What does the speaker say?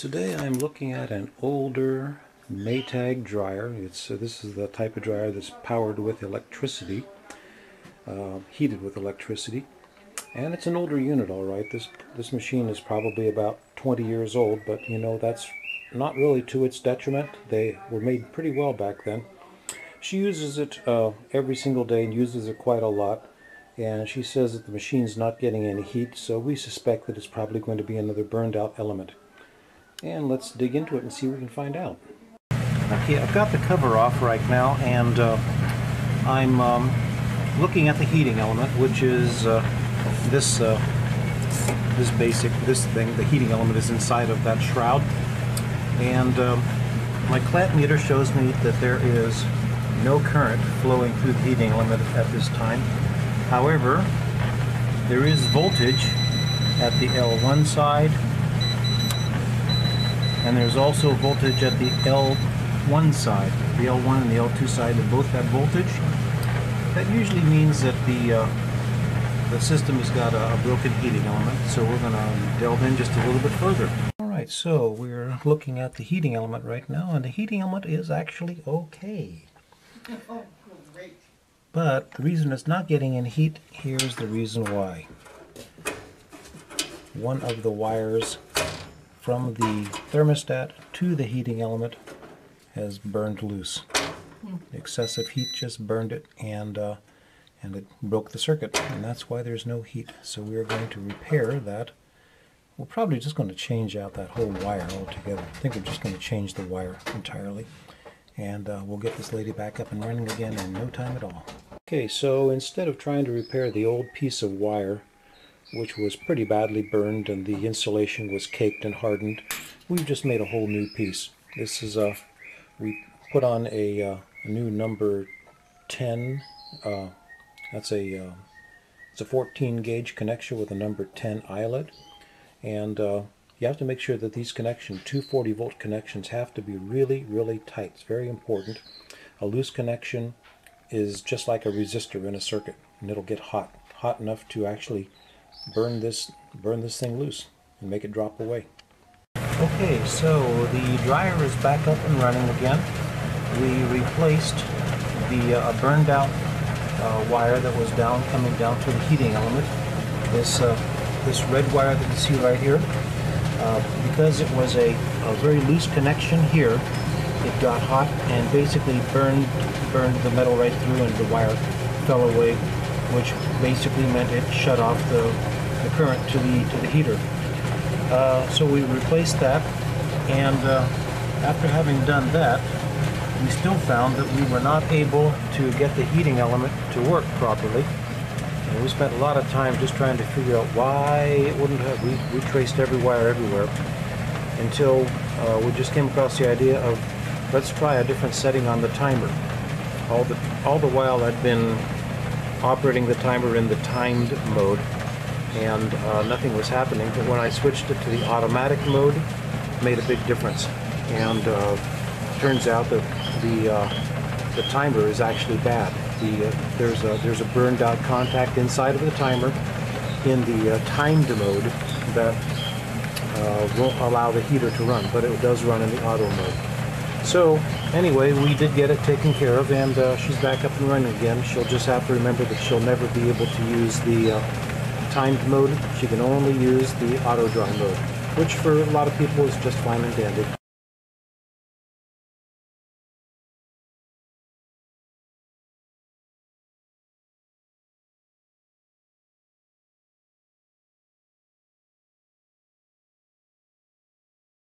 Today I'm looking at an older Maytag dryer. This is the type of dryer that's powered with electricity, heated with electricity, and it's an older unit, all right. This machine is probably about 20 years old, but you know, that's not really to its detriment. They were made pretty well back then. She uses it every single day and uses it quite a lot, and she says that the machine's not getting any heat, so we suspect that it's probably going to be another burned out element. And let's dig into it and see what we can find out. Okay, I've got the cover off right now, and I'm looking at the heating element, which is this thing. The heating element is inside of that shroud, and my clamp meter shows me that there is no current flowing through the heating element at this time. However, there is voltage at the L1 side, and there's also voltage at the L1 side. The L1 and the L2 side, they both have voltage. That usually means that the system has got a broken heating element, so we're going to delve in just a little bit further. Alright, so we're looking at the heating element right now, and the heating element is actually okay. Oh, great. But the reason it's not getting any heat, here's the reason why. One of the wires from the thermostat to the heating element has burned loose. Excessive heat just burned it, and it broke the circuit, and that's why there's no heat. So we're going to repair that. We're probably just going to change out that whole wire altogether. I think we're just going to change the wire entirely, and we'll get this lady back up and running again in no time at all. Okay, so instead of trying to repair the old piece of wire, which was pretty badly burned and the insulation was caked and hardened, we've just made a whole new piece. This is we put on a new number 10. It's a 14 gauge connection with a number 10 eyelet, and you have to make sure that these 240 volt connections have to be really, really tight. It's very important. A loose connection is just like a resistor in a circuit, and it'll get hot enough to actually burn this thing loose and make it drop away. Okay, so the dryer is back up and running again. We replaced the burned out wire that was coming down to the heating element. This red wire that you see right here, because it was a very loose connection here, it got hot and basically burned the metal right through, and the wire fell away, which basically meant it shut off the current to the heater. So we replaced that, and after having done that, we still found that we were not able to get the heating element to work properly. And we spent a lot of time just trying to figure out why it wouldn't have. We traced every wire everywhere until we just came across the idea of, let's try a different setting on the timer. All the while I'd been operating the timer in the timed mode, and nothing was happening, but when I switched it to the automatic mode, it made a big difference. And turns out that the timer is actually bad. There's a burned out contact inside of the timer in the timed mode that won't allow the heater to run, but it does run in the auto mode. So anyway, we did get it taken care of, and she's back up and running again. She'll just have to remember that she'll never be able to use the timed mode. She can only use the auto dry mode, which for a lot of people is just fine and dandy.